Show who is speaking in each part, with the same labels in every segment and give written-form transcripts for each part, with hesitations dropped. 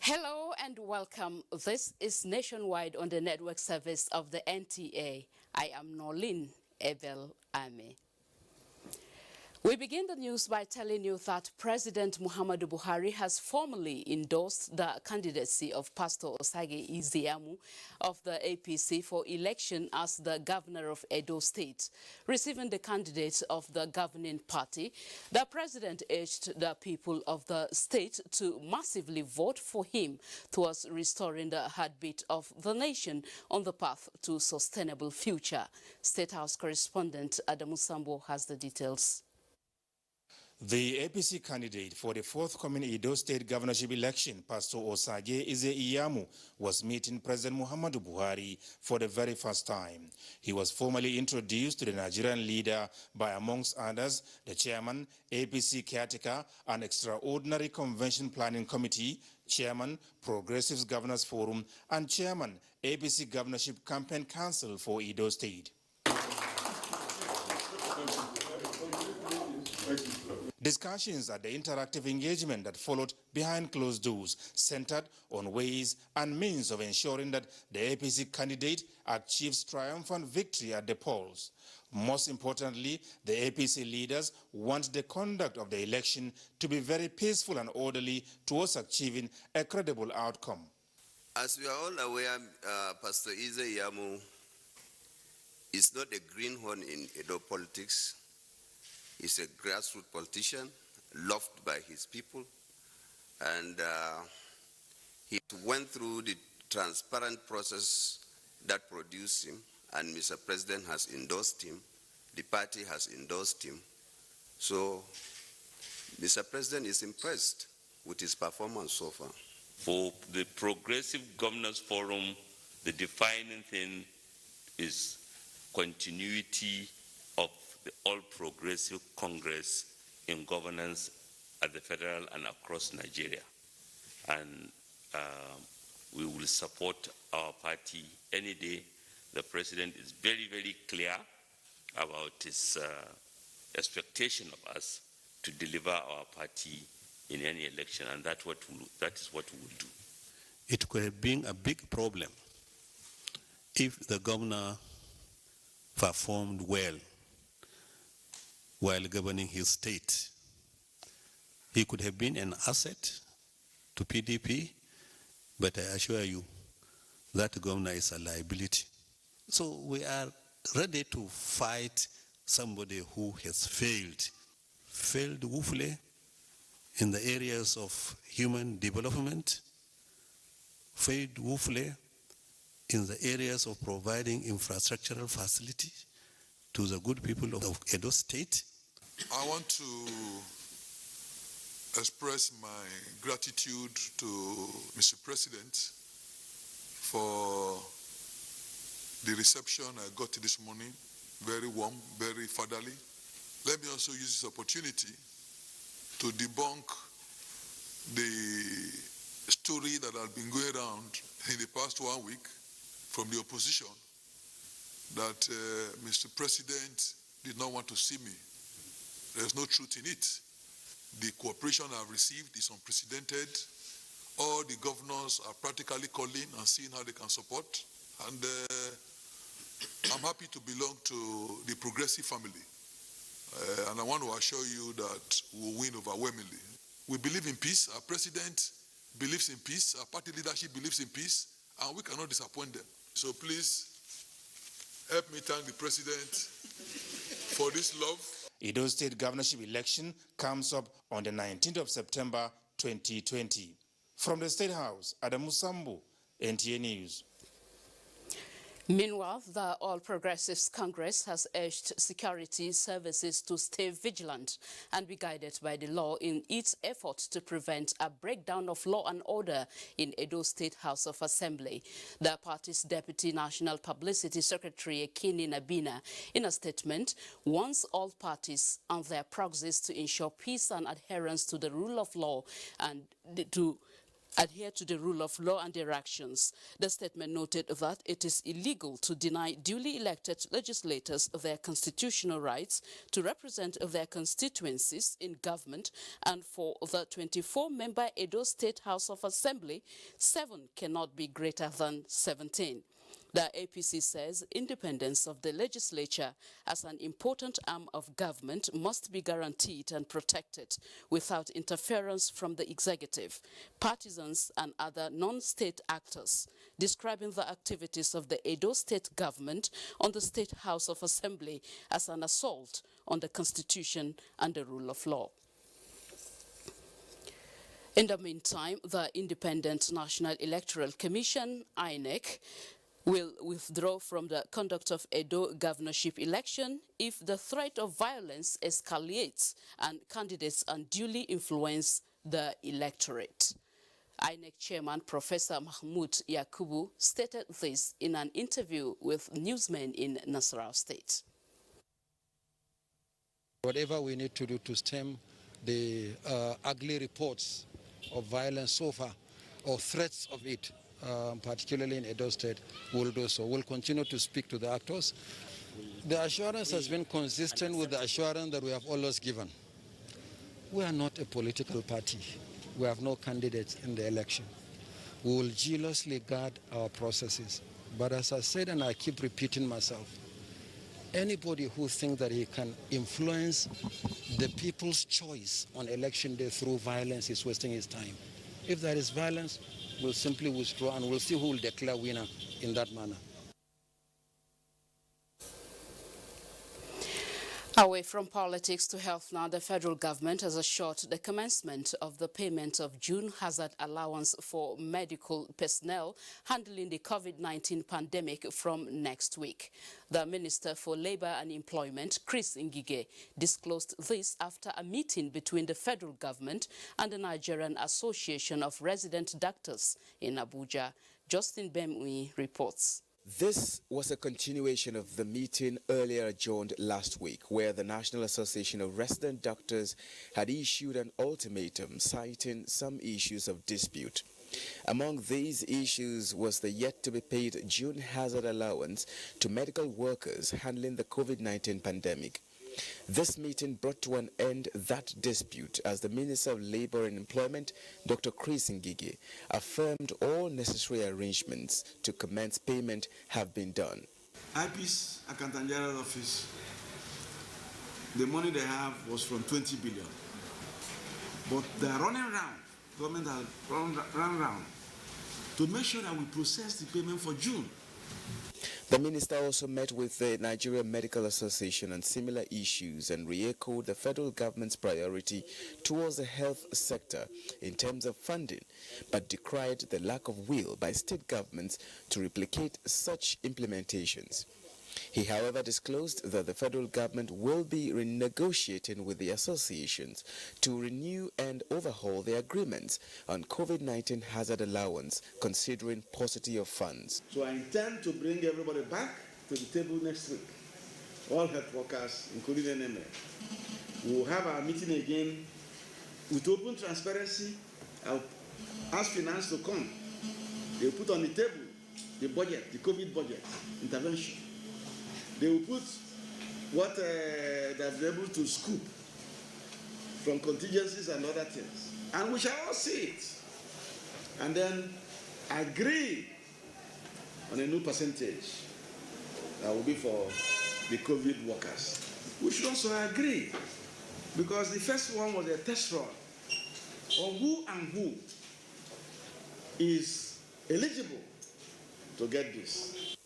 Speaker 1: Hello and welcome. This is Nationwide on the network service of the NTA. I am Nolin Ebel Ame. We begin the news by telling you that President Muhammadu Buhari has formally endorsed the candidacy of Pastor Osage Iziamu of the APC for election as the governor of Edo State. Receiving the candidate of the governing party, the president urged the people of the state to massively vote for him towards restoring the heartbeat of the nation on the path to sustainable future. State House correspondent Adamu Sambo has the details.
Speaker 2: The APC candidate for the forthcoming Edo State governorship election, Pastor Osage Iziamu, was meeting President Muhammadu Buhari for the very first time. He was formally introduced to the Nigerian leader by, amongst others, the chairman, APC caretaker and extraordinary convention planning committee, chairman, Progressives Governors Forum, and chairman, APC Governorship Campaign Council for Edo State. Discussions at the interactive engagement that followed behind closed doors centered on ways and means of ensuring that the APC candidate achieves triumphant victory at the polls. Most importantly, the APC leaders want the conduct of the election to be very peaceful and orderly towards achieving a credible outcome.
Speaker 3: As we are all aware, Pastor Iziamu is not a greenhorn in Edo politics. He's a grassroots politician, loved by his people, and he went through the transparent process that produced him, and Mr. President has endorsed him, the party has endorsed him. So Mr. President is impressed with his performance so far.
Speaker 4: For the Progressive Governors Forum, the defining thing is continuity of the All Progressive Congress in governance at the federal and across Nigeria. And we will support our party any day. The president is very, very clear about his expectation of us to deliver our party in any election, and that is what we will do.
Speaker 5: It could have been a big problem if the governor performed well while governing his state. He could have been an asset to PDP, but I assure you that governor is a liability. So we are ready to fight somebody who has failed woefully in the areas of human development, failed woefully in the areas of providing infrastructural facility to the good people of Edo State.
Speaker 6: I want to express my gratitude to Mr. President for the reception I got this morning. Very warm, very fatherly. Let me also use this opportunity to debunk the story that has been going around in the past 1 week from the opposition that Mr. President did not want to see me. There's no truth in it. The cooperation I've received is unprecedented. All the governors are practically calling and seeing how they can support. And I'm happy to belong to the progressive family. And I want to assure you that we'll win overwhelmingly. We believe in peace. Our president believes in peace. Our party leadership believes in peace. And we cannot disappoint them. So please, help me thank the president for this love.
Speaker 2: Edo State governorship election comes up on the 19th of September 2020. From the State House, Adamu Sambo, NTA News.
Speaker 1: Meanwhile, the All Progressives Congress has urged security services to stay vigilant and be guided by the law in its efforts to prevent a breakdown of law and order in Edo State House of Assembly. The party's Deputy National Publicity Secretary, Ekini Nabina, in a statement, warns all parties and their proxies to ensure peace and adherence to the rule of law and to adhere to the rule of law and their actions. The statement noted that it is illegal to deny duly elected legislators their constitutional rights to represent their constituencies in government, and for the 24-member Edo State House of Assembly, 7 cannot be greater than 17. The APC says independence of the legislature as an important arm of government must be guaranteed and protected without interference from the executive, partisans and other non-state actors, describing the activities of the Edo State government on the State House of Assembly as an assault on the Constitution and the rule of law. In the meantime, the Independent National Electoral Commission, INEC, will withdraw from the conduct of Edo governorship election if the threat of violence escalates and candidates unduly influence the electorate. INEC Chairman Professor Mahmoud Yakubu stated this in an interview with newsmen in Nasarawa State.
Speaker 7: Whatever we need to do to stem the ugly reports of violence so far, or threats of it, particularly in Edo State, will do so. We'll continue to speak to the actors. The assurance has been consistent with the assurance that we have always given. We are not a political party. We have no candidates in the election. We will jealously guard our processes. But as I said, and I keep repeating myself, anybody who thinks that he can influence the people's choice on election day through violence is wasting his time. If there is violence, we'll simply withdraw and we'll see who will declare winner in that manner.
Speaker 1: Away from politics to health now, the federal government has assured the commencement of the payment of June hazard allowance for medical personnel handling the COVID-19 pandemic from next week. The Minister for Labour and Employment, Chris Ngige, disclosed this after a meeting between the federal government and the Nigerian Association of Resident Doctors in Abuja. Justin Bemui reports.
Speaker 8: This was a continuation of the meeting earlier adjourned last week, where the National Association of Resident Doctors had issued an ultimatum citing some issues of dispute. Among these issues was the yet-to-be-paid June hazard allowance to medical workers handling the COVID-19 pandemic. This meeting brought to an end that dispute as the Minister of Labour and Employment, Dr. Chris Ngige, affirmed all necessary arrangements to commence payment have been done.
Speaker 9: IP's Accountant General Office, the money they have was from 20 billion. But they are running around, government has run around to make sure that we process the payment for June.
Speaker 8: The minister also met with the Nigerian Medical Association on similar issues and re-echoed the federal government's priority towards the health sector in terms of funding, but decried the lack of will by state governments to replicate such implementations. He, however, disclosed that the federal government will be renegotiating with the associations to renew and overhaul their agreements on COVID-19 hazard allowance, considering paucity of funds.
Speaker 9: So I intend to bring everybody back to the table next week, all health workers, including NMA. We will have our meeting again with open transparency. I'll ask finance to come. They'll put on the table the budget, the COVID budget, intervention. They will put what they've been able to scoop from contingencies and other things. And we shall all see it. And then agree on a new percentage that will be for the COVID workers. We should also agree, because the first one was a test run on who is eligible to get this.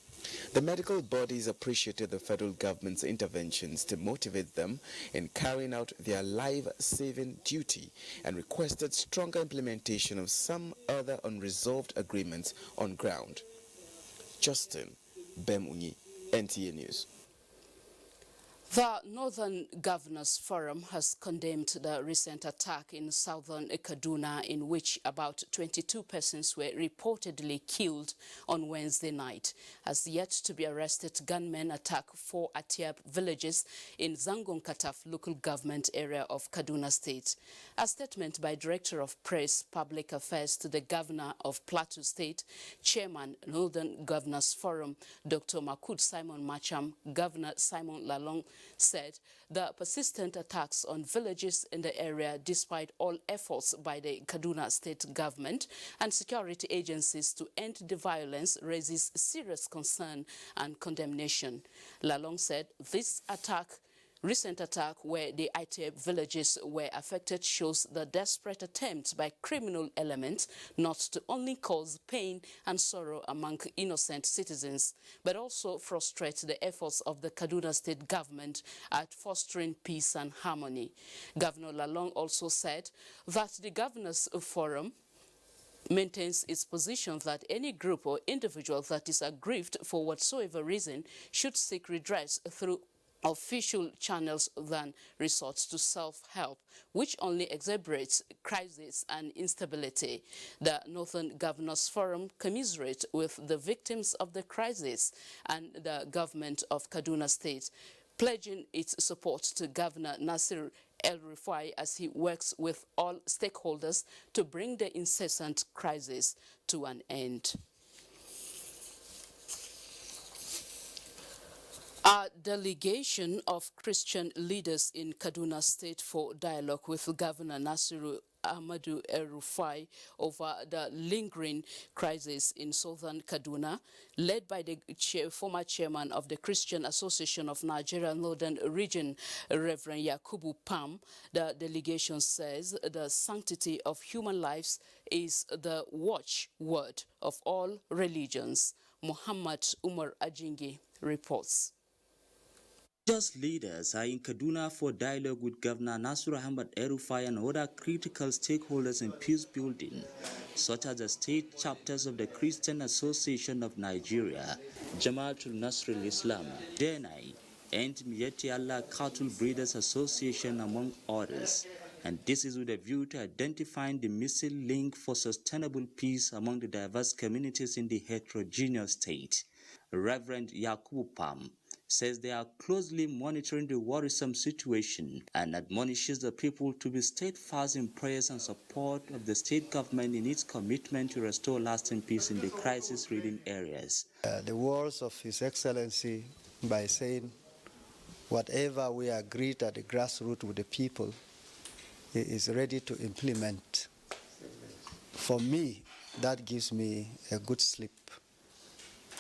Speaker 8: The medical bodies appreciated the federal government's interventions to motivate them in carrying out their life-saving duty and requested stronger implementation of some other unresolved agreements on ground. Justin Bem Unyi, NTA News.
Speaker 1: The Northern Governors Forum has condemned the recent attack in southern Kaduna, in which about 22 persons were reportedly killed on Wednesday night. As yet to be arrested, gunmen attacked 4 Atiab villages in Zangon Kataf local government area of Kaduna State. A statement by Director of Press Public Affairs to the Governor of Plateau State, Chairman Northern Governors Forum, Dr. Makud Simon Macham, Governor Simon Lalong, said the persistent attacks on villages in the area, despite all efforts by the Kaduna state government and security agencies to end the violence, raises serious concern and condemnation. Lalong said this recent attack where the Itiab villages were affected shows the desperate attempts by criminal elements not to only cause pain and sorrow among innocent citizens, but also frustrate the efforts of the Kaduna state government at fostering peace and harmony. Governor Lalong also said that the Governors Forum maintains its position that any group or individual that is aggrieved for whatsoever reason should seek redress through official channels than resorts to self-help, which only exacerbates crisis and instability. The Northern Governors Forum commiserates with the victims of the crisis and the government of Kaduna State, pledging its support to Governor Nasir El-Rufai as he works with all stakeholders to bring the incessant crisis to an end. A delegation of Christian leaders in Kaduna State for dialogue with Governor Nasiru Ahmadu El-Rufai over the lingering crisis in southern Kaduna, led by the former chairman of the Christian Association of Nigeria Northern Region, Reverend Yakubu Pam. The delegation says the sanctity of human lives is the watchword of all religions. Muhammad Umar Ajingi reports.
Speaker 10: Religious leaders are in Kaduna for dialogue with Governor Nasir Ahmad El-Rufai and other critical stakeholders in peace building, such as the state chapters of the Christian Association of Nigeria, Jamaatul Nasr al-Islam, DNI, and Miyeti Allah Cattle Breeders Association, among others. And this is with a view to identifying the missing link for sustainable peace among the diverse communities in the heterogeneous state. Reverend Yakubu Pam says they are closely monitoring the worrisome situation and admonishes the people to be steadfast in prayers and support of the state government in its commitment to restore lasting peace in the crisis-ridden areas.
Speaker 11: The words of His Excellency by saying, whatever we agreed at the grassroots with the people, he is ready to implement. For me, that gives me a good sleep.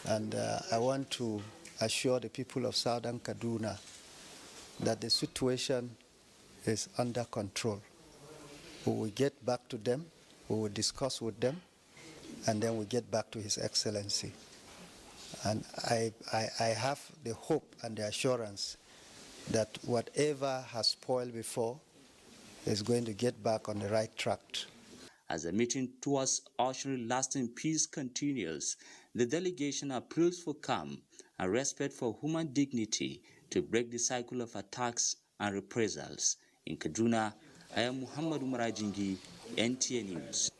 Speaker 11: And I want to assure the people of Southern Kaduna that the situation is under control. We will get back to them, we will discuss with them, and then we'll get back to His Excellency. And I have the hope and the assurance that whatever has spoiled before is going to get back on the right track.
Speaker 10: As the meeting towards ushering lasting peace continues, the delegation appeals for calm and respect for human dignity to break the cycle of attacks and reprisals. In Kaduna, I am Muhammad Umar Ajingi, NTA News.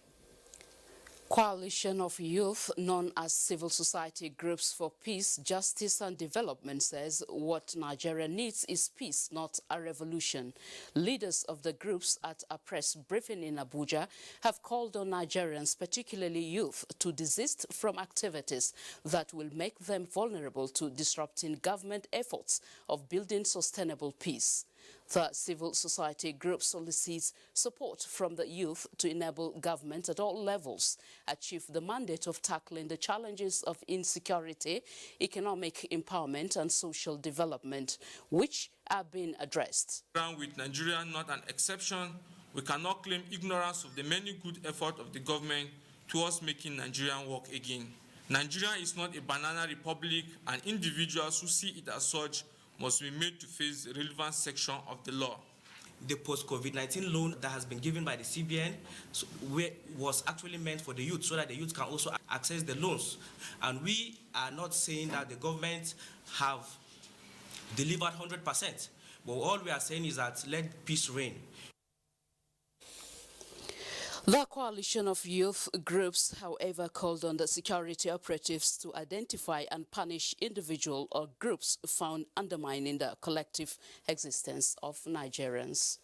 Speaker 1: Coalition of youth known as Civil Society Groups for Peace, Justice and Development says what Nigeria needs is peace, not a revolution. Leaders of the groups at a press briefing in Abuja have called on Nigerians, particularly youth, to desist from activities that will make them vulnerable to disrupting government efforts of building sustainable peace. The civil society group solicits support from the youth to enable government at all levels achieve the mandate of tackling the challenges of insecurity, economic empowerment and social development, which are being addressed.
Speaker 12: With Nigeria not an exception, we cannot claim ignorance of the many good efforts of the government towards making Nigeria work again. Nigeria is not a banana republic, and individuals who see it as such must be made to face the relevant section of the law.
Speaker 13: The post-COVID-19 loan that has been given by the CBN was actually meant for the youth, so that the youth can also access the loans. And we are not saying that the government have delivered 100%, but all we are saying is that let peace reign.
Speaker 1: The coalition of youth groups, however, called on the security operatives to identify and punish individuals or groups found undermining the collective existence of Nigerians.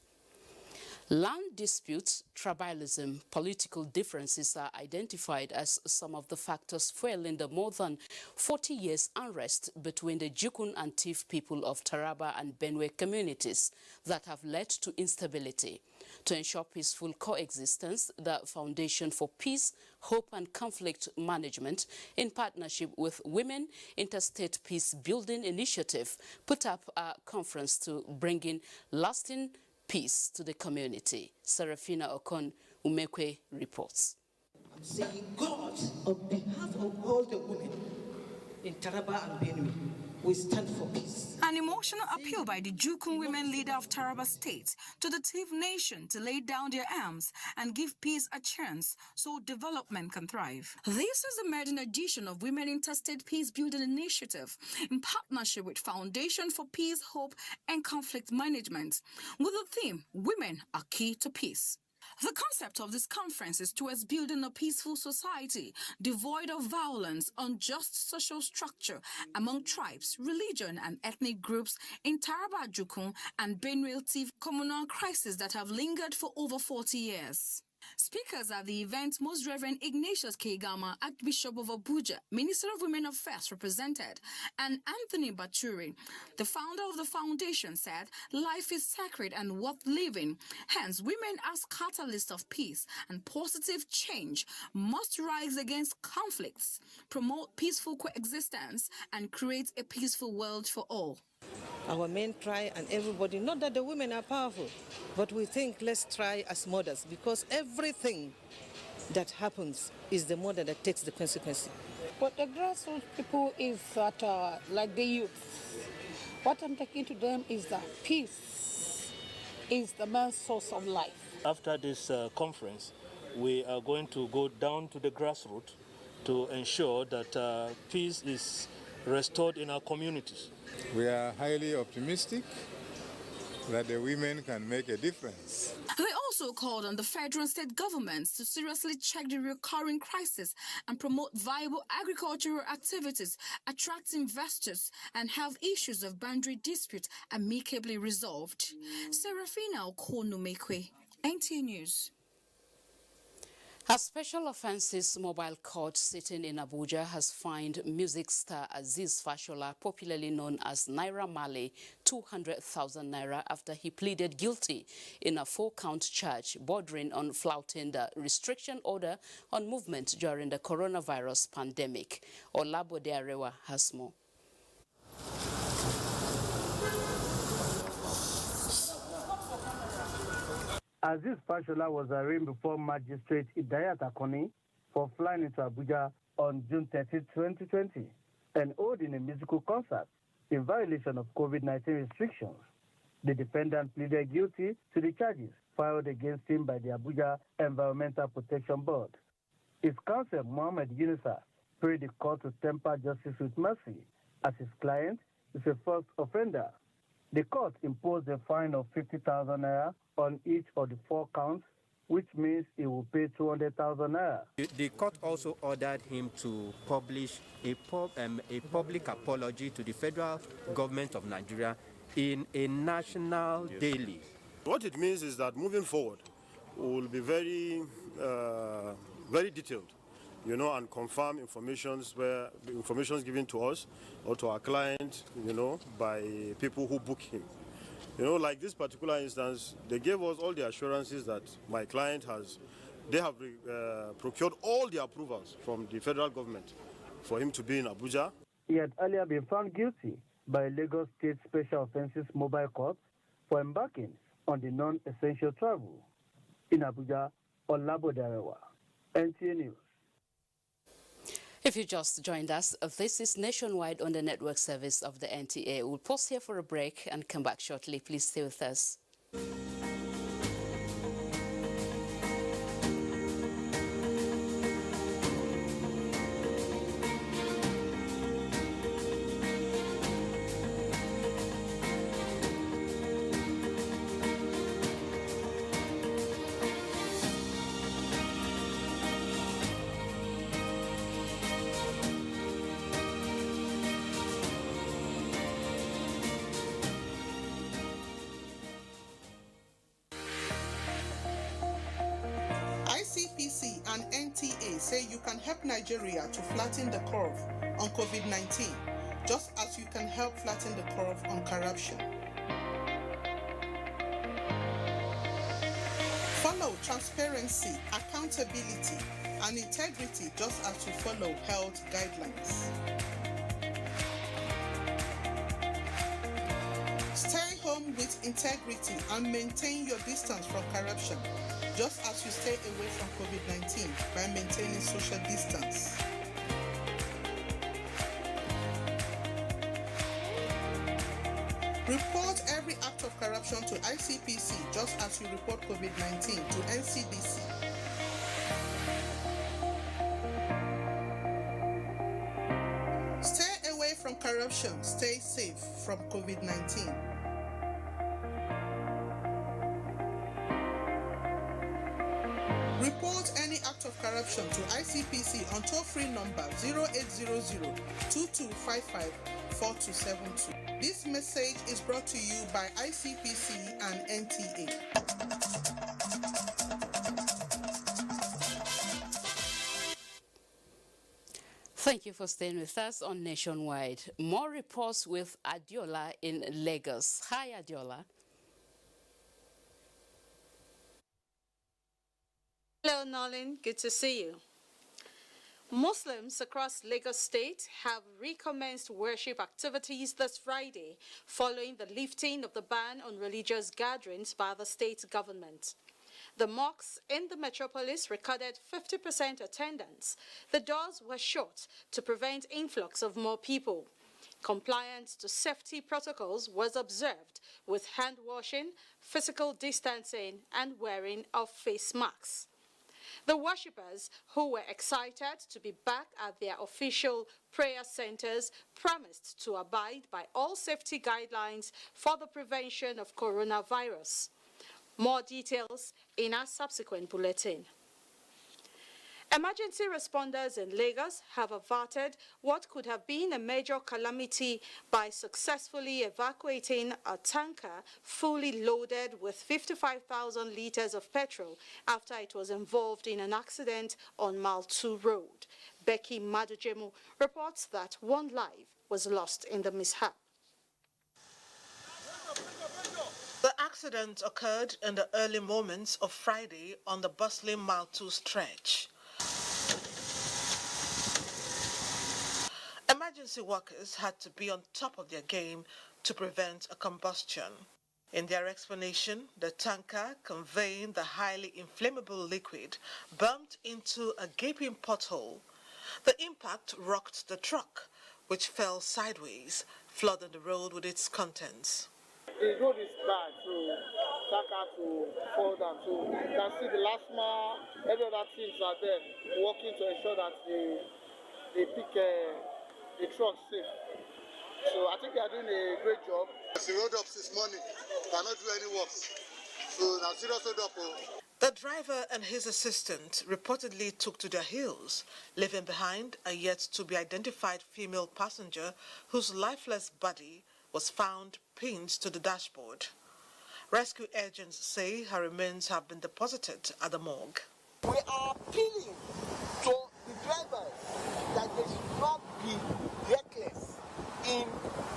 Speaker 1: Land disputes, tribalism, political differences are identified as some of the factors fueling the more than 40 years unrest between the Jukun and Tiv people of Taraba and Benue communities that have led to instability. To ensure peaceful coexistence, the Foundation for Peace, Hope and Conflict Management, in partnership with Women Interstate Peace Building Initiative, put up a conference to bring in lasting peace to the community. Serafina Okon Umekwe reports.
Speaker 14: I'm saying, God, on behalf of all the women in Taraba and Benue, we stand for peace.
Speaker 15: An emotional appeal by the Jukun women leader of Taraba State to the Tiv nation to lay down their arms and give peace a chance so development can thrive. This is the maiden edition of Women Interstate Peace Building Initiative in partnership with Foundation for Peace, Hope and Conflict Management, with the theme, Women are Key to Peace. The concept of this conference is towards building a peaceful society devoid of violence, unjust social structure among tribes, religion and ethnic groups in Taraba, Jukun and Benue Tiv communal crises that have lingered for over 40 years. Speakers at the event, Most Reverend Ignatius Kegama, Archbishop of Abuja, Minister of Women Affairs represented, and Anthony Baturi, the founder of the foundation, said life is sacred and worth living. Hence, women as catalysts of peace and positive change must rise against conflicts, promote peaceful coexistence, and create a peaceful world for all.
Speaker 14: Our men try and everybody, not that the women are powerful, but we think let's try as mothers, because everything that happens is the mother that takes the consequence.
Speaker 16: But the grassroots people is that, like the youth, what I'm taking to them is that peace is the main source of life.
Speaker 17: After this conference, we are going to go down to the grassroots to ensure that peace is restored in our communities.
Speaker 18: We are highly optimistic that the women can make a difference.
Speaker 15: They also called on the federal and state governments to seriously check the recurring crisis and promote viable agricultural activities, attract investors, and have issues of boundary dispute amicably resolved. Serafina Okonumekwe, NTA News.
Speaker 1: A special offences mobile court sitting in Abuja has fined music star Aziz Fashola, popularly known as Naira Marley, 200,000 naira after he pleaded guilty in a 4-count charge bordering on flouting the restriction order on movement during the coronavirus pandemic. Olabode Arewa has more.
Speaker 19: Aziz Fashola was arraigned before Magistrate Idayat Akoni for flying into Abuja on June 30, 2020, and owed in a musical concert in violation of COVID-19 restrictions. The defendant pleaded guilty to the charges filed against him by the Abuja Environmental Protection Board. His counsel, Mohammed Yunusa, prayed the court to temper justice with mercy, as his client is a first offender. The court imposed a fine of 50,000 naira on each of the 4 counts, which means he will pay 200,000 naira.
Speaker 20: The court also ordered him to publish a public apology to the federal government of Nigeria in a national daily.
Speaker 21: What it means is that moving forward, we will be very detailed, and confirm informations given to us or to our client, by people who book him. Like this particular instance, they gave us all the assurances that my client they have procured all the approvals from the federal government for him to be in Abuja.
Speaker 19: He had earlier been found guilty by Lagos State Special Offences Mobile Court for embarking on the non-essential travel. In Abuja, Olabode Arewa, NTA News.
Speaker 1: If you just joined us, this is Nationwide on the network service of the NTA. We'll pause here for a break and come back shortly. Please stay with us.
Speaker 3: say you can help Nigeria to flatten the curve on COVID-19, just as you can help flatten the curve on corruption. Follow transparency, accountability, and integrity just as you follow health guidelines. Stay home with integrity and maintain your distance from corruption, just as you stay away from COVID-19 by maintaining social distance. Report every act of corruption to ICPC, just as you report COVID-19 to NCDC. Stay away from corruption. Stay safe from COVID-19. Report any act of corruption to ICPC on toll-free number 0800-2255-4272. This message is brought to you by ICPC and NTA.
Speaker 1: Thank you for staying with us on Nationwide. More reports with Adiola in Lagos. Hi, Adiola.
Speaker 22: Hello, Nolan. Good to see you. Muslims across Lagos State have recommenced worship activities this Friday following the lifting of the ban on religious gatherings by the state government. The mosques in the metropolis recorded 50% attendance. The doors were shut to prevent influx of more people. Compliance to safety protocols was observed with hand washing, physical distancing, and wearing of face masks. The worshippers, who were excited to be back at their official prayer centers, promised to abide by all safety guidelines for the prevention of coronavirus. More details in our subsequent bulletin. Emergency responders in Lagos have averted what could have been a major calamity by successfully evacuating a tanker fully loaded with 55,000 liters of petrol after it was involved in an accident on Mile 2 Road. Becky Madujemu reports that one life was lost in the mishap.
Speaker 3: The accident occurred in the early moments of Friday on the bustling Mile 2 stretch. Emergency workers had to be on top of their game to prevent a combustion. In their explanation, the tanker conveying the highly inflammable liquid bumped into a gaping pothole. The impact rocked the truck, which fell sideways, flooding the road with its contents.
Speaker 23: The road is bad, so tanker to fall down. So you can see the last mile, every other things are there, working to ensure that they pick the truck safe. So I think they are doing a great job. The road up this morning, cannot do any work. So now serious road up.
Speaker 3: The driver and his assistant reportedly took to their heels, leaving behind a yet-to-be-identified female passenger whose lifeless body was found pinned to the dashboard. Rescue agents say her remains have been deposited at the morgue.
Speaker 23: We are appealing to the drivers that they should not be reckless in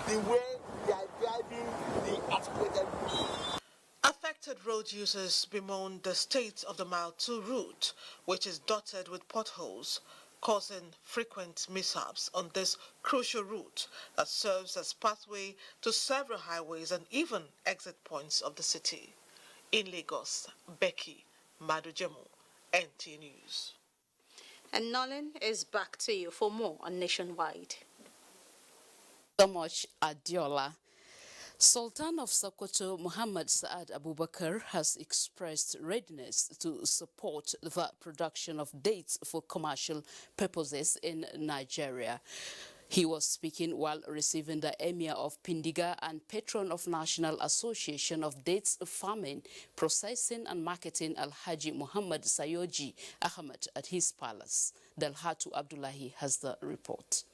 Speaker 23: the way they are driving the articulated route.
Speaker 3: Affected road users bemoan the state of the Mile 2 route, which is dotted with potholes, causing frequent mishaps on this crucial route that serves as pathway to several highways and even exit points of the city. In Lagos, Becky Madujemu, NTA News.
Speaker 22: And Nolan is back to you for more on Nationwide.
Speaker 1: So much, Adiola. Sultan of Sokoto, Muhammad Saad Abubakar, has expressed readiness to support the production of dates for commercial purposes in Nigeria. He was speaking while receiving the Emir of Pindiga and patron of National Association of Dates Farming, Processing and Marketing Alhaji Muhammad Sayoji Ahmed at his palace. Dalhatu Abdullahi has the report.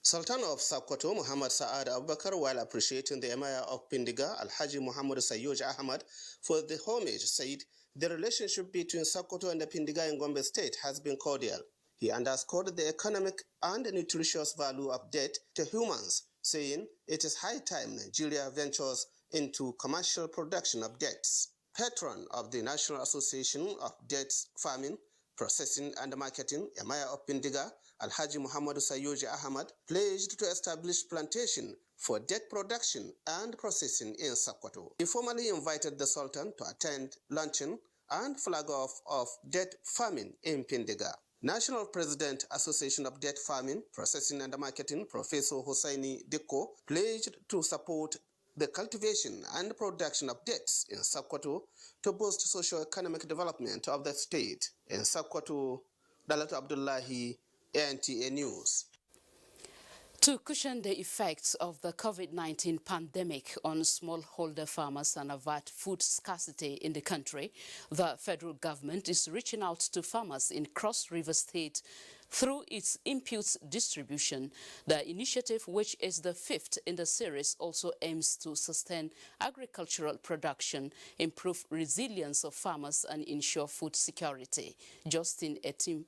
Speaker 24: Sultan of Sokoto, Muhammad Saad Abubakar, while appreciating the Emir of Pindiga, Alhaji Muhammad Sayyoj Ahmad, for the homage, said The relationship between Sokoto and the Pindiga in Gombe State has been cordial. He underscored the economic and nutritious value of date to humans, saying it is high time Nigeria ventures into commercial production of dates. Patron of the National Association of Dates Farming, Processing and Marketing, Emir of Pindiga, Alhaji Muhammadu Sayuji Ahmad, pledged to establish plantation for date production and processing in Sokoto. He formally invited the Sultan to attend luncheon and flag off of date farming in Pindiga. National President, Association of Date Farming, Processing and Marketing, Professor Hosseini Dikko, pledged to support the cultivation and production of dates in Sokoto to boost socio-economic development of the state. In Sokoto, Dalatu Abdullahi, NTA News.
Speaker 1: To cushion the effects of the COVID-19 pandemic on smallholder farmers and avert food scarcity in the country, the federal government is reaching out to farmers in Cross River State through its inputs distribution. The initiative, which is the fifth in the series, also aims to sustain agricultural production, improve resilience of farmers and ensure food security. Justina Etim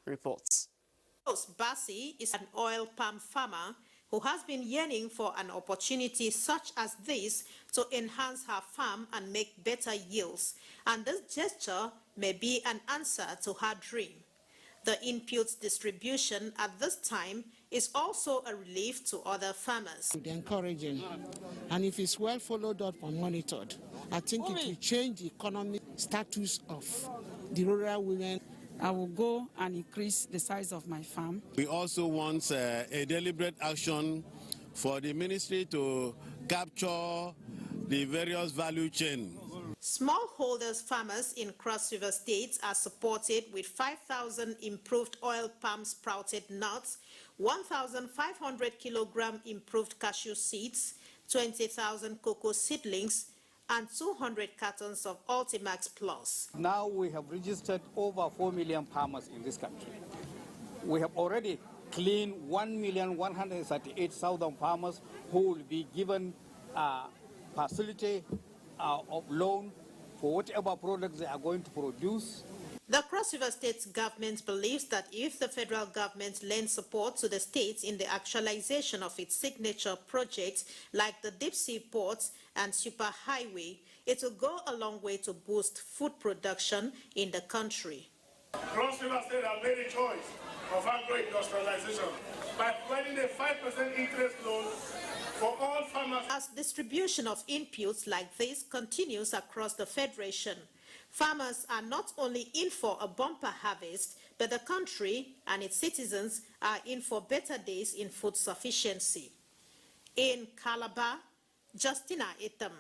Speaker 1: reports.
Speaker 2: Basi is an oil palm farmer who has been yearning for an opportunity such as this to enhance her farm and make better yields, and this gesture may be an answer to her dream. The inputs distribution at this time is also a relief to other farmers.
Speaker 4: Encouraging, and if it's well followed up and monitored, I think it will change the economic status of the rural women.
Speaker 5: I will go and increase the size of my farm.
Speaker 6: We also want a deliberate action for the ministry to capture the various value chain.
Speaker 2: Smallholders farmers in Cross River State are supported with 5,000 improved oil palm sprouted nuts, 1,500 kilogram improved cashew seeds, 20,000 cocoa seedlings, and 200 cartons of Ultimax Plus.
Speaker 25: Now we have registered over 4 million farmers in this country. We have already cleaned 1,138,000 farmers who will be given a facility of loan for whatever products they are going to produce.
Speaker 2: The Cross River State government believes that if the federal government lends support to the states in the actualization of its signature projects like the deep sea ports and superhighway, it will go a long way to boost food production in the country.
Speaker 26: Cross River State has made a choice of agro-industrialization by providing a 5% interest loan for all farmers.
Speaker 2: As distribution of inputs like this continues across the Federation, farmers are not only in for a bumper harvest, but the country and its citizens are in for better days in food sufficiency. In Calabar, Justina Etam,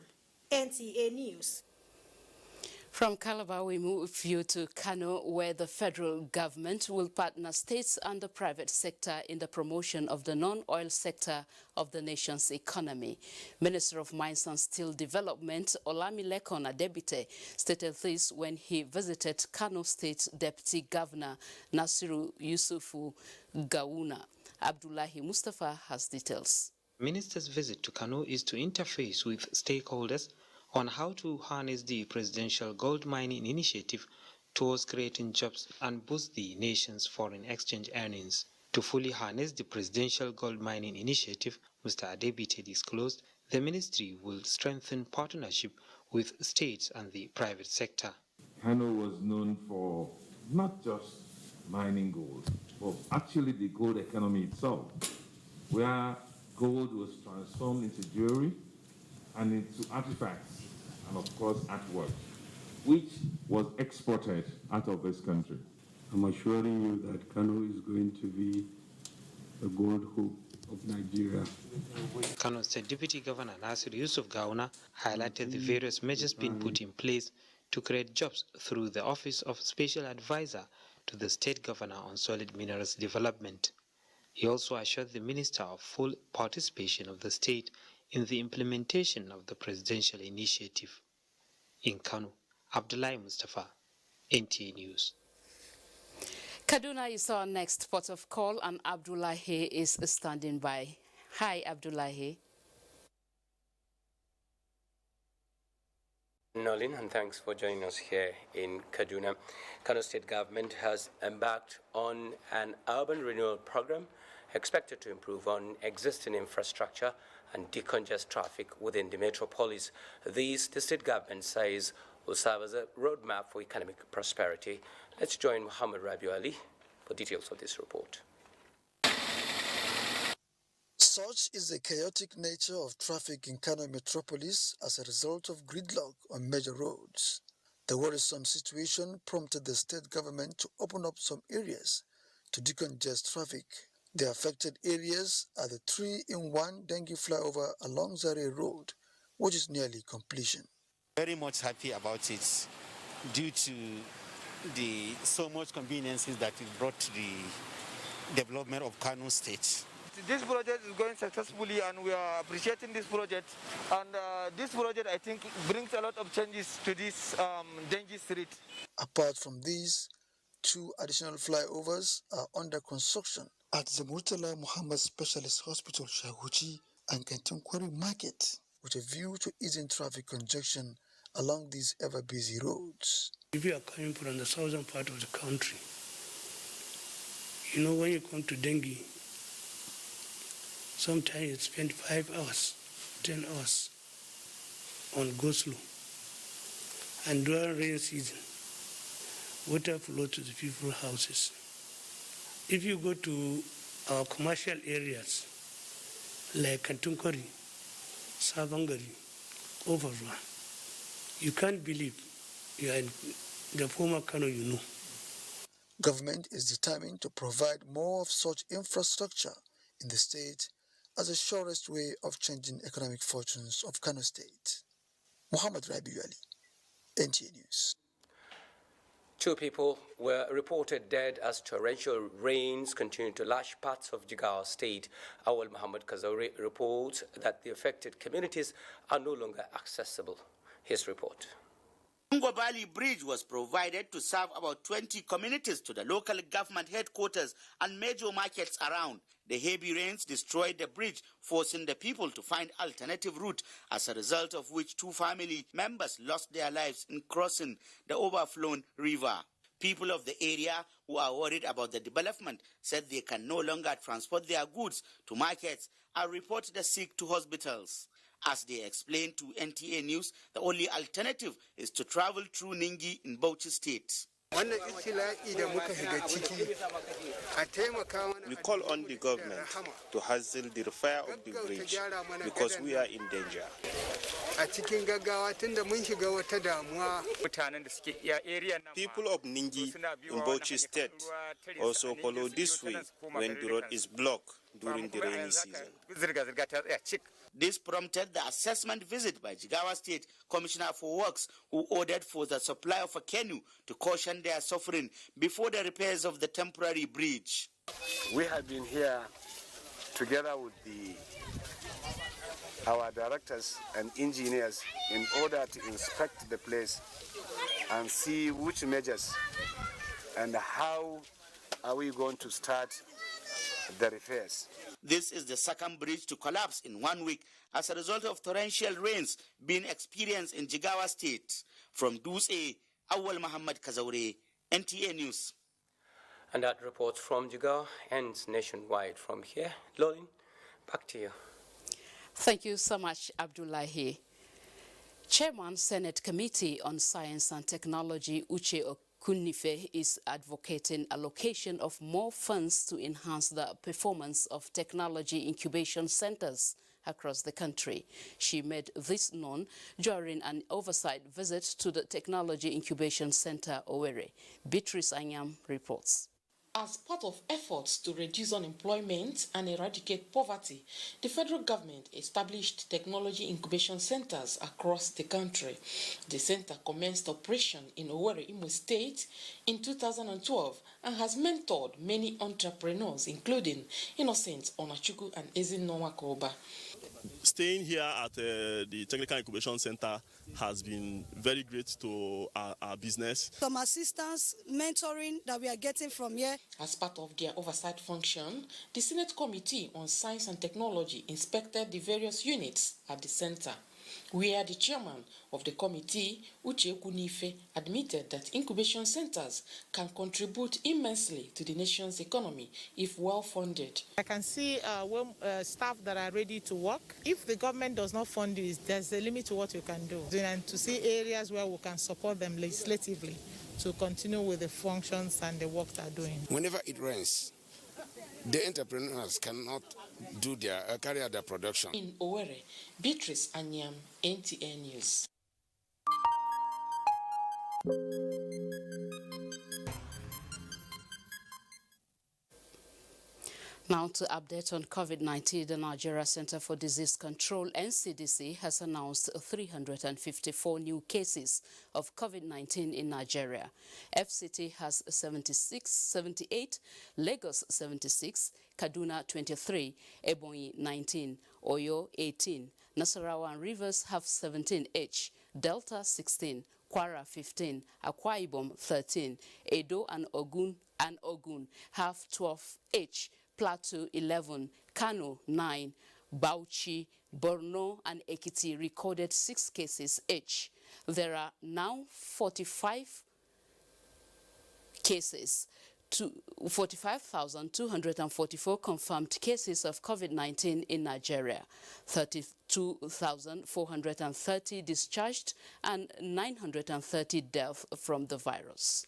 Speaker 2: NTA News.
Speaker 1: From Calabar, we move you to Kano, where the federal government will partner states and the private sector in the promotion of the non-oil sector of the nation's economy. Minister of Mines and Steel Development, Olamilekon Adebite, stated this when he visited Kano State Deputy Governor Nasiru Yusufu Gawuna. Abdullahi Mustafa has details.
Speaker 27: Minister's visit to Kano is to interface with stakeholders on how to harness the presidential gold mining initiative towards creating jobs and boost the nation's foreign exchange earnings. To fully harness the presidential gold mining initiative, Mr. Adebite disclosed the ministry will strengthen partnership with states and the private sector.
Speaker 28: Kano was known for not just mining gold, but actually the gold economy itself, where gold was transformed into jewelry and into artifacts, and of course artwork, which was exported out of this country.
Speaker 29: I'm assuring you that Kano is going to be the gold hoop of Nigeria.
Speaker 27: Kano State Deputy Governor Nasiru Yusuf Gawuna highlighted the various measures being put in place to create jobs through the Office of Special Advisor to the State Governor on Solid Minerals Development. He also assured the Minister of full participation of the state in the implementation of the presidential initiative. In Kano, Abdullahi Mustafa, NTA News.
Speaker 1: Kaduna is our next port of call, and Abdullahi is standing by. Hi, Abdullahi.
Speaker 7: Nolin, and thanks for joining us here in Kaduna. Kano State government has embarked on an urban renewal program expected to improve on existing infrastructure and decongest traffic within the metropolis. The state government says will serve as a roadmap for economic prosperity. Let's join Muhammad Rabiu Ali for details of this report.
Speaker 8: Such is the chaotic nature of traffic in Kano metropolis as a result of gridlock on major roads. The worrisome situation prompted the state government to open up some areas to decongest traffic. The affected areas are the 3-in-1 dengue flyover along Zaria Road, which is nearly completion.
Speaker 9: Very much happy about it due to the so much conveniences that it brought to the development of Kano State.
Speaker 23: This project is going successfully and we are appreciating this project. And this project, I think, brings a lot of changes to this dengue street.
Speaker 8: Apart from these, 2 additional flyovers are under construction at the Murtala Muhammad Specialist Hospital, Shahuchi, and Kentunkwari Market, with a view to easing traffic congestion along these ever-busy roads.
Speaker 10: If you are coming from the southern part of the country, you know, when you come to dengue, sometimes you spend 5 hours, 10 hours on go-slow. And during rain season, water flows to the people's houses. If you go to our commercial areas, like Kantunkori, Savangari, Overwa, you can't believe you are in the former Kano you know.
Speaker 8: Government is determined to provide more of such infrastructure in the state as the surest way of changing economic fortunes of Kano State. Muhammad Rabiu Ali, NTA News.
Speaker 7: 2 people were reported dead as torrential rains continue to lash parts of Jigawa State. Awal Muhammad Kazauri reports that the affected communities are no longer accessible. His report.
Speaker 11: Ngobali Bridge was provided to serve about 20 communities to the local government headquarters and major markets around. The heavy rains destroyed the bridge, forcing the people to find alternative route, as a result of which 2 family members lost their lives in crossing the overflown river. People of the area who are worried about the development said they can no longer transport their goods to markets and report the sick to hospitals. As they explained to NTA News, the only alternative is to travel through Ningi in Bauchi State.
Speaker 12: We call on the government to hasten the repair of the bridge because we are in danger. People of Ningi in Bauchi State also follow this way when the road is blocked during the rainy season.
Speaker 11: This prompted the assessment visit by Jigawa State Commissioner for Works, who ordered for the supply of a canoe to caution their suffering before the repairs of the temporary bridge.
Speaker 13: We have been here together with our directors and engineers in order to inspect the place and see which measures and how are we going to start the repairs.
Speaker 11: This is the second bridge to collapse in 1 week as a result of torrential rains being experienced in Jigawa State. From Duse, Awal Muhammad Kazaure, NTA News.
Speaker 7: And that report from Jigawa ends nationwide from here. Lolin, back to you.
Speaker 1: Thank you so much, Abdullahi. Chairman, Senate Committee on Science and Technology, Uche Kunife, is advocating allocation of more funds to enhance the performance of technology incubation centers across the country. She made this known during an oversight visit to the Technology Incubation Center, Owerri. Beatrice Anyam reports.
Speaker 14: As part of efforts to reduce unemployment and eradicate poverty, the federal government established technology incubation centers across the country. The center commenced operation in Owerri, Imo State in 2012 and has mentored many entrepreneurs, including Innocent Onachuku and Ezin Nwakoba.
Speaker 16: Staying here at the Technical Incubation Center has been very great to our business.
Speaker 30: Some assistance, mentoring that we are getting from here.
Speaker 14: As part of their oversight function, the Senate Committee on Science and Technology inspected the various units at the center. where the chairman of the committee, Uche Kunife, admitted that incubation centers can contribute immensely to the nation's economy if well funded.
Speaker 3: I can see staff that are ready to work. If the government does not fund this, there's a limit to what you can do. And to see areas where we can support them legislatively to continue with the functions and the work they're doing.
Speaker 4: Whenever it rains, the entrepreneurs cannot do carry out their production.
Speaker 14: In Owerri, Beatrice Anyam, NTA News.
Speaker 1: Now to update on COVID-19, the Nigeria Center for Disease Control, NCDC, has announced 354 new cases of COVID-19 in Nigeria. FCT has 78, Lagos 76, Kaduna 23, Ebonyi 19, Oyo 18, Nasarawa and Rivers have 17 each, Delta 16, Kwara 15, Akwa Ibom 13, Edo and Ogun have 12 each, Plateau 11, Kano 9, Bauchi, Borno and Ekiti recorded 6 cases each. There are now 45,244 confirmed cases of COVID-19 in Nigeria, 32,430 discharged and 930 deaths from the virus.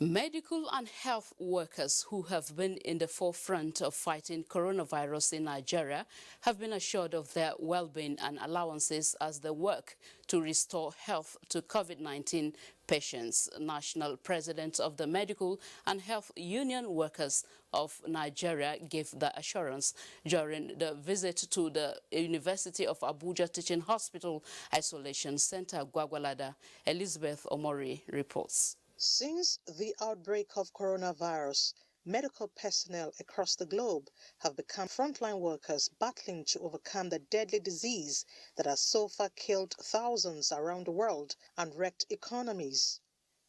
Speaker 1: Medical and health workers who have been in the forefront of fighting coronavirus in Nigeria have been assured of their well-being and allowances as they work to restore health to COVID-19 patients. National President of the Medical and Health Union Workers of Nigeria gave the assurance during the visit to the University of Abuja Teaching Hospital Isolation Center, Gwagwalada. Elizabeth Omori reports.
Speaker 15: Since the outbreak of coronavirus, medical personnel across the globe have become frontline workers battling to overcome the deadly disease that has so far killed thousands around the world and wrecked economies.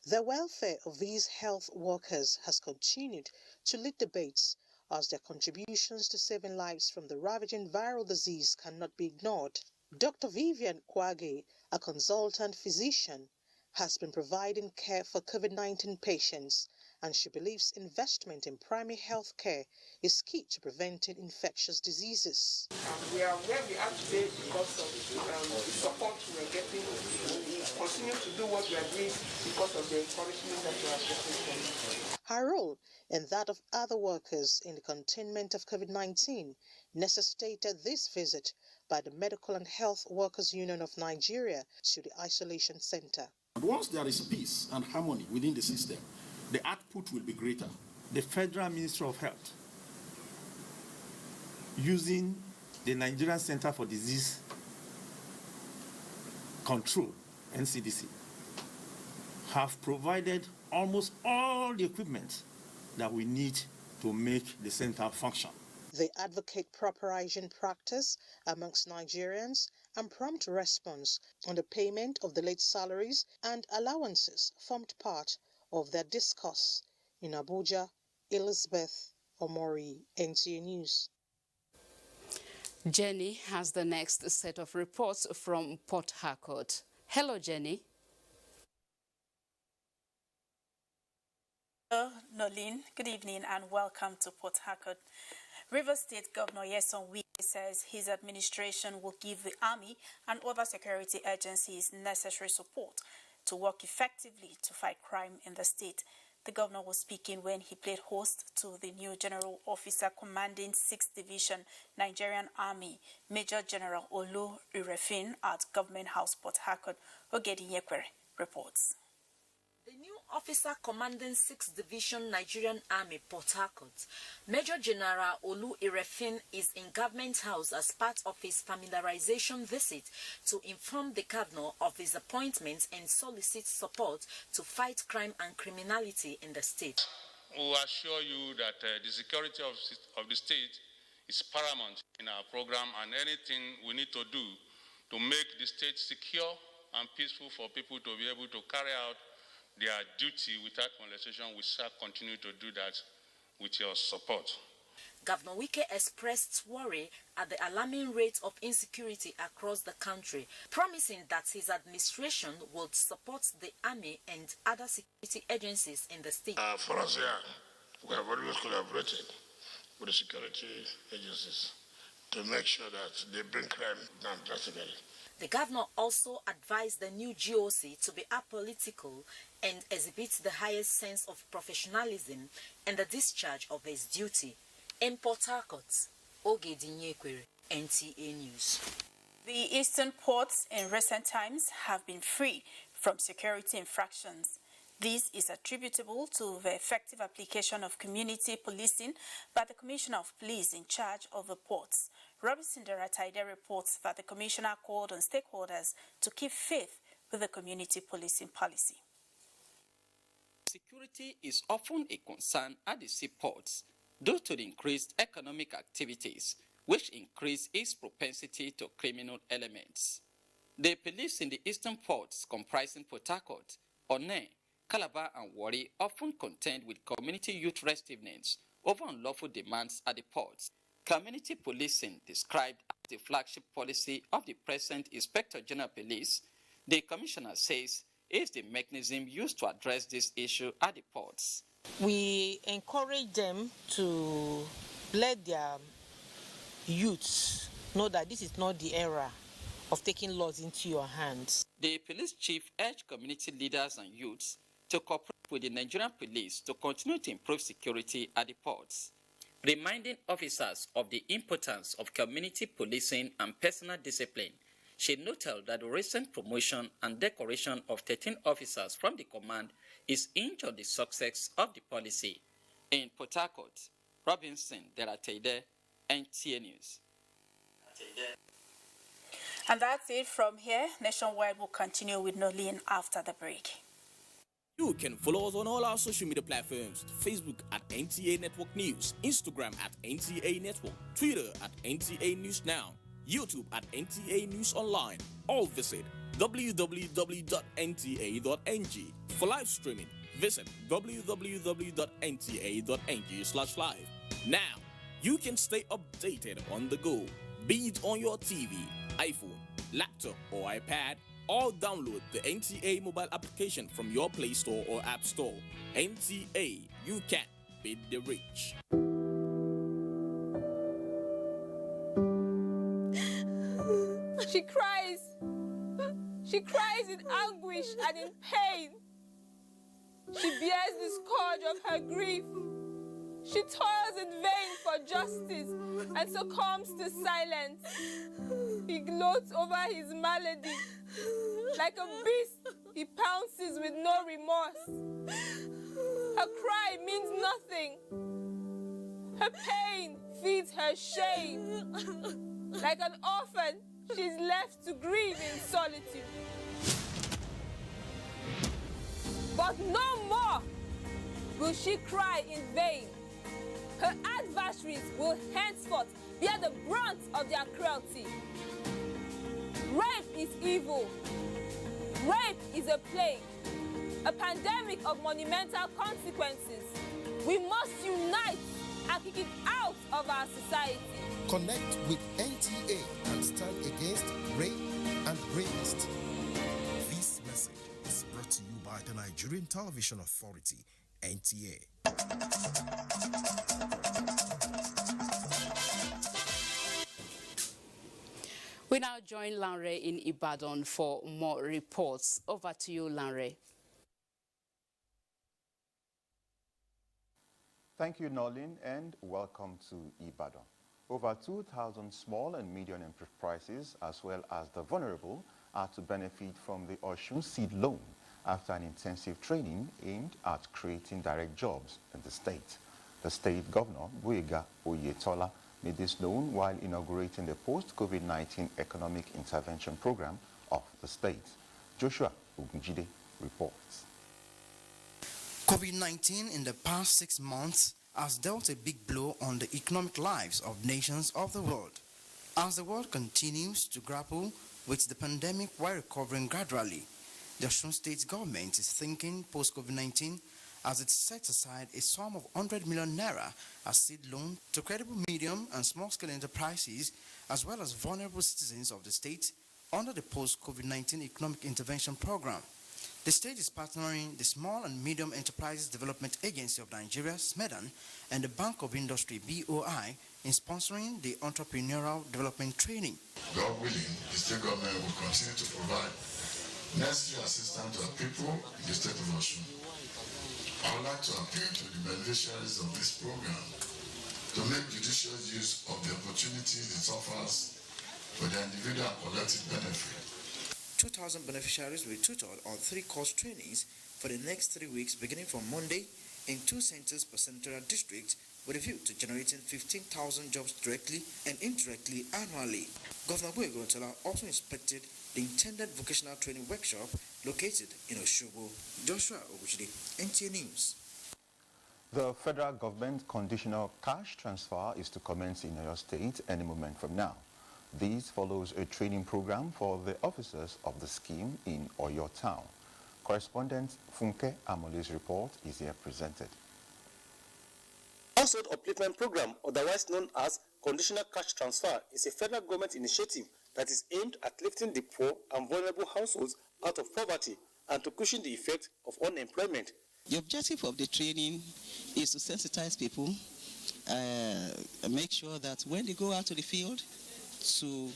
Speaker 15: The welfare of these health workers has continued to lead debates as their contributions to saving lives from the ravaging viral disease cannot be ignored. Dr. Vivian Kwage, a consultant physician, has been providing care for COVID-19 patients, and she believes investment in primary health care is key to preventing infectious diseases.
Speaker 17: We are where we are today because of the support we are getting. We continue to do what we are doing because of the encouragement that we are getting from them.
Speaker 15: Her role and that of other workers in the containment of COVID-19 necessitated this visit by the Medical and Health Workers Union of Nigeria to the isolation center.
Speaker 18: Once there is peace and harmony within the system, the output will be greater.
Speaker 19: The Federal Ministry of Health, using the Nigerian Center for Disease Control, NCDC, have provided almost all the equipment that we need to make the center function.
Speaker 15: They advocate proper hygiene practice amongst Nigerians and prompt response on the payment of delayed salaries and allowances formed part of their discourse. In Abuja, Elizabeth Omori, NTA News.
Speaker 1: Jenny has the next set of reports from Port Harcourt. Hello, Jenny.
Speaker 20: Hello, Nolin. Good evening and welcome to Port Harcourt. Rivers State Governor Nyesom Wike says his administration will give the Army and other security agencies necessary support to work effectively to fight crime in the state. The governor was speaking when he played host to the new General Officer commanding 6th Division Nigerian Army, Major General Olu Irefin, at Government House, Port Harcourt. Ogedi Yekwere reports.
Speaker 21: The new officer commanding 6th Division Nigerian Army, Port Harcourt, Major General Olu Irefin, is in Government House as part of his familiarization visit to inform the governor of his appointments and solicit support to fight crime and criminality in the state.
Speaker 22: We assure you that the security of the state is paramount in our program, and anything we need to do to make the state secure and peaceful for people to be able to carry out their duty without molestation, we shall continue to do that with your support.
Speaker 21: Governor Wike expressed worry at the alarming rate of insecurity across the country, promising that his administration would support the army and other security agencies in the state.
Speaker 2: For us here, we have always collaborated with the security agencies to make sure that they bring crime down drastically.
Speaker 21: The governor also advised the new GOC to be apolitical and exhibit the highest sense of professionalism and the discharge of his duty. In Port Harcourt, Ogedinyekwere, NTA News.
Speaker 20: The eastern ports in recent times have been free from security infractions. This is attributable to the effective application of community policing by the Commissioner of Police in charge of the ports. Robinson Derataide reports that the Commissioner called on stakeholders to keep faith with the community policing policy.
Speaker 5: Security is often a concern at the seaports due to the increased economic activities, which increase its propensity to criminal elements. The police in the eastern ports comprising Port Harcourt, Onne, Calabar and Warri often contend with community youth restiveness over unlawful demands at the ports. Community policing, described as the flagship policy of the present Inspector General Police, the Commissioner says is the mechanism used to address this issue at the ports.
Speaker 6: We encourage them to let their youths know that this is not the era of taking laws into your hands.
Speaker 5: The police chief urged community leaders and youths to cooperate with the Nigerian police to continue to improve security at the ports, reminding officers of the importance of community policing and personal discipline. She noted that the recent promotion and decoration of 13 officers from the command is hinged on the success of the policy. In Port Harcourt, Robinson Derataide, NTA News.
Speaker 20: And that's it from here. Nationwide will continue with Nolene after the break.
Speaker 9: You can follow us on all our social media platforms: Facebook at NTA Network News, Instagram at NTA Network, Twitter at NTA News Now, YouTube at NTA News Online. Or visit www.nta.ng. For live streaming, visit www.nta.ng/live. Now, you can stay updated on the go, be it on your TV, iPhone, laptop, or iPad, or download the NTA mobile application from your Play Store or App Store. NTA, you can beat the rich.
Speaker 24: She cries. She cries in anguish and in pain. She bears the scourge of her grief. She toils in vain for justice and succumbs to silence. He gloats over his malady. Like a beast, he pounces with no remorse. Her cry means nothing. Her pain feeds her shame. Like an orphan, she's left to grieve in solitude. But no more will she cry in vain. Her adversaries will henceforth bear the brunt of their cruelty. Rape is evil. Rape is a plague, a pandemic of monumental consequences. We must unite and kick it out of our society.
Speaker 25: Connect with NTA and stand against rape and rapists. This message is brought to you by the Nigerian Television Authority, NTA.
Speaker 1: We now join Lanre in Ibadan for more reports. Over to you, Lanre.
Speaker 26: Thank you, Nolene, and welcome to Ibadan. Over 2,000 small and medium enterprises, as well as the vulnerable, are to benefit from the Osun Seed Loan after an intensive training aimed at creating direct jobs in the state. The state governor, Boyega Oyetola, made this known while inaugurating the post-COVID-19 economic intervention program of the state. Joshua Ogunjide reports.
Speaker 27: COVID-19 in the past 6 months has dealt a big blow on the economic lives of nations of the world. As the world continues to grapple with the pandemic while recovering gradually, the Osun State government is thinking post-COVID-19 as it sets aside a sum of 100 million naira as seed loan to credible medium and small-scale enterprises as well as vulnerable citizens of the state under the post-COVID-19 Economic Intervention Program. The state is partnering the Small and Medium Enterprises Development Agency of Nigeria, SMEDAN, and the Bank of Industry, BOI, in sponsoring the entrepreneurial development training.
Speaker 2: God willing, the state government will continue to provide necessary assistance to our people in the state of Osun. I would like to appeal to the beneficiaries of this program to make judicious use of the opportunities it offers for their individual and collective benefit.
Speaker 27: 2,000 beneficiaries will be tutored on 3 course trainings for the next 3 weeks beginning from Monday in 2 centers per senatorial district with a view to generating 15,000 jobs directly and indirectly annually. Governor Boyegontala also inspected the intended vocational training workshop located in Oshobo. Joshua Oguchidi, NTA News.
Speaker 26: The federal government conditional cash transfer is to commence in Oyo State any moment from now. This follows a training program for the officers of the scheme in Oyo town. Correspondent Funke Amole's report is here presented.
Speaker 7: Household Upliftment Program, otherwise known as Conditional Cash Transfer, is a federal government initiative that is aimed at lifting the poor and vulnerable households out of poverty and to cushion the effect of unemployment.
Speaker 8: The objective of the training is to sensitize people, make sure that when they go out to the field to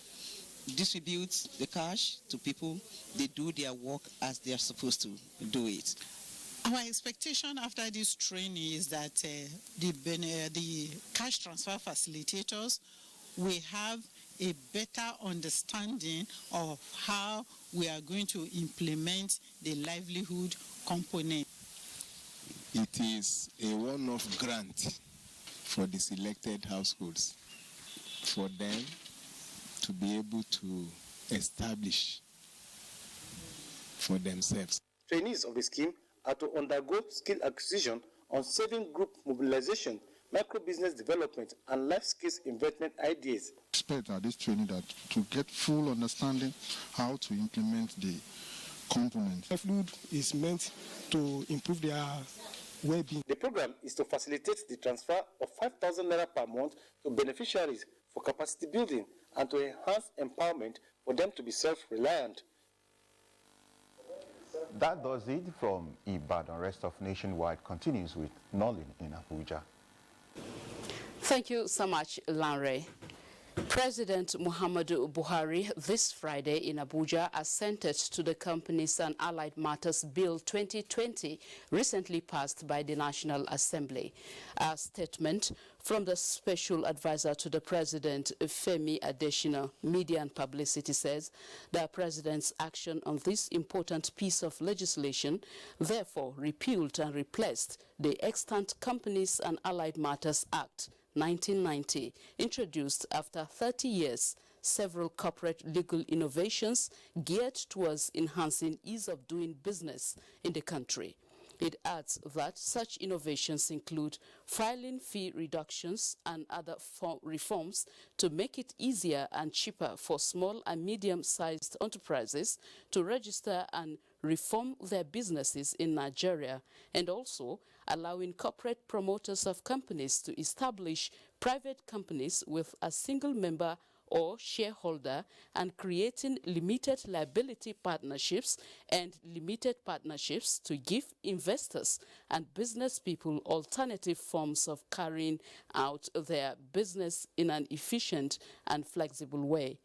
Speaker 8: distribute the cash to people, they do their work as they are supposed to do it.
Speaker 30: Our expectation after this training is that the cash transfer facilitators will have a better understanding of how we are going to implement the livelihood component.
Speaker 10: It is a one-off grant for the selected households for them to be able to establish for themselves.
Speaker 7: Trainees of the scheme are to undergo skill acquisition on saving group mobilization, micro-business development, and life skills investment ideas.
Speaker 11: Expect at this training that to get full understanding how to implement the component. Livelihood is meant to improve their well-being.
Speaker 7: The program is to facilitate the transfer of 5,000 naira per month to beneficiaries for capacity building and to enhance empowerment for them to be self-reliant.
Speaker 26: That does it from Ibadan. Rest of Nationwide continues with Nolin in Abuja.
Speaker 1: Thank you so much, Lanre. President Muhammadu Buhari this Friday in Abuja assented to the Companies and Allied Matters Bill 2020 recently passed by the National Assembly. A statement from the Special Advisor to the President, Femi Adesina, Media and Publicity, says the President's action on this important piece of legislation therefore repealed and replaced the extant Companies and Allied Matters Act 1990, introduced after 30 years, several corporate legal innovations geared towards enhancing ease of doing business in the country. It adds that such innovations include filing fee reductions and other reforms to make it easier and cheaper for small and medium-sized enterprises to register and reform their businesses in Nigeria, and also allowing corporate promoters of companies to establish private companies with a single member or shareholder and creating limited liability partnerships and limited partnerships to give investors and business people alternative forms of carrying out their business in an efficient and flexible way.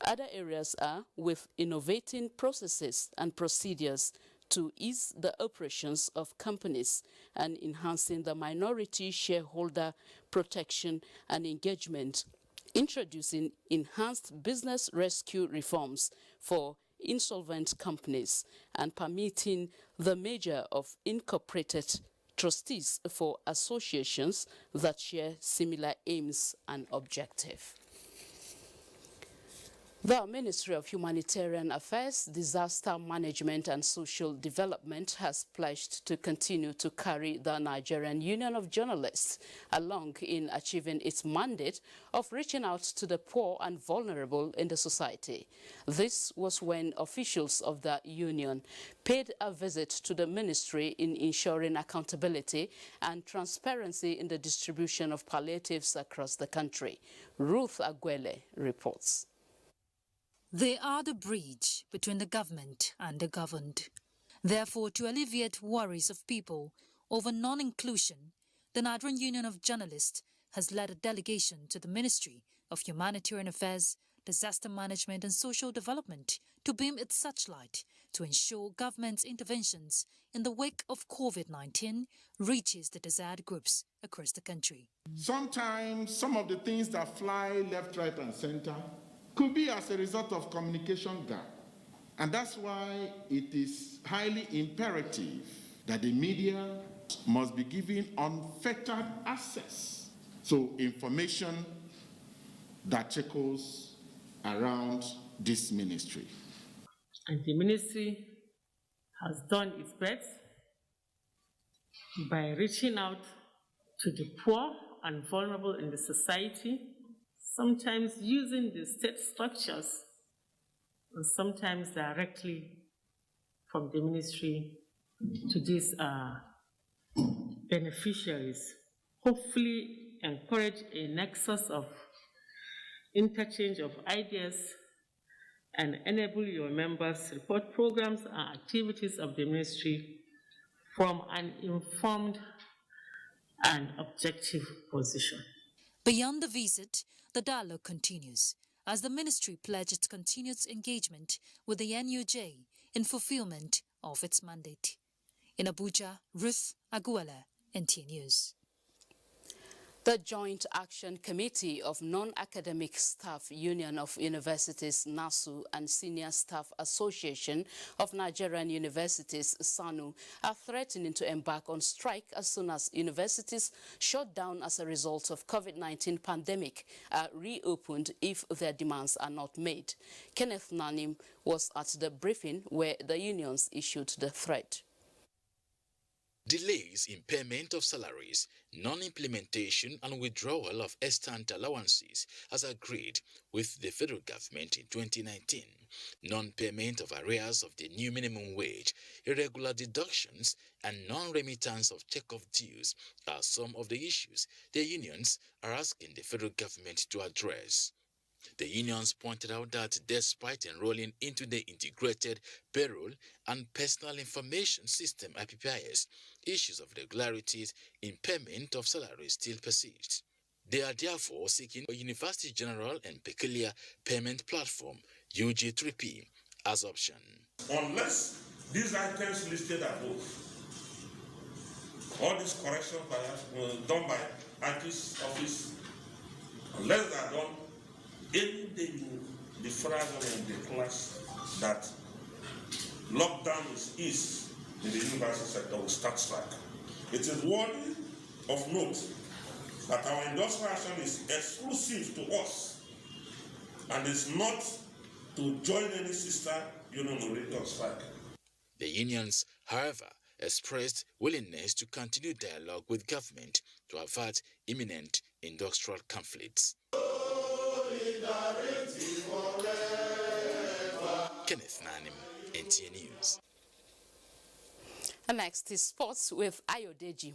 Speaker 1: Other areas are with innovating processes and procedures to ease the operations of companies and enhancing the minority shareholder protection and engagement, introducing enhanced business rescue reforms for insolvent companies and permitting the merger of incorporated trustees for associations that share similar aims and objectives. The Ministry of Humanitarian Affairs, Disaster Management and Social Development has pledged to continue to carry the Nigerian Union of Journalists along in achieving its mandate of reaching out to the poor and vulnerable in the society. This was when officials of the union paid a visit to the ministry in ensuring accountability and transparency in the distribution of palliatives across the country. Ruth Agwele reports.
Speaker 3: They are the bridge between the government and the governed. Therefore, to alleviate worries of people over non-inclusion, the Nigerian Union of Journalists has led a delegation to the Ministry of Humanitarian Affairs, Disaster Management and Social Development to beam its searchlight to ensure government's interventions in the wake of COVID-19 reaches the desired groups across the country.
Speaker 4: Sometimes some of the things that fly left, right and center could be as a result of communication gap. And that's why it is highly imperative that the media must be given unfettered access to information that trickles around this ministry.
Speaker 12: And the ministry has done its best by reaching out to the poor and vulnerable in the society, sometimes using the state structures, and sometimes directly from the ministry to these beneficiaries. Hopefully encourage a nexus of interchange of ideas and enable your members to report programs and activities of the ministry from an informed and objective position.
Speaker 3: Beyond the visit, the dialogue continues as the ministry pledges its continued engagement with the NUJ in fulfillment of its mandate. In Abuja, Ruth Agwele, NTA News.
Speaker 1: The Joint Action Committee of Non-Academic Staff Union of Universities, NASU, and Senior Staff Association of Nigerian Universities, SANU, are threatening to embark on strike as soon as universities shut down as a result of COVID-19 pandemic are reopened if their demands are not made. Kenneth Nanim was at the briefing where the unions issued the threat.
Speaker 13: Delays in payment of salaries, non-implementation and withdrawal of extant allowances as agreed with the federal government in 2019, non-payment of arrears of the new minimum wage, irregular deductions and non-remittance of check-off dues are some of the issues the unions are asking the federal government to address. The unions pointed out that despite enrolling into the Integrated Payroll and Personal Information System (IPPIS), issues of irregularities in payment of salaries still persist. They are therefore seeking a University General and Peculiar Payment Platform (UG3P) as option.
Speaker 14: Unless these items listed above, all these corrections done by IP's office, unless they are done, any day you the federal in the class that lockdown is eased in the university sector will start strike. It is worthy of note that our industrial action is exclusive to us and is not to join any sister union on strike.
Speaker 13: The unions, however, expressed willingness to continue dialogue with government to avert imminent industrial conflicts. Kenneth Nanim, NTA News.
Speaker 1: And next is sports with Ayodeji.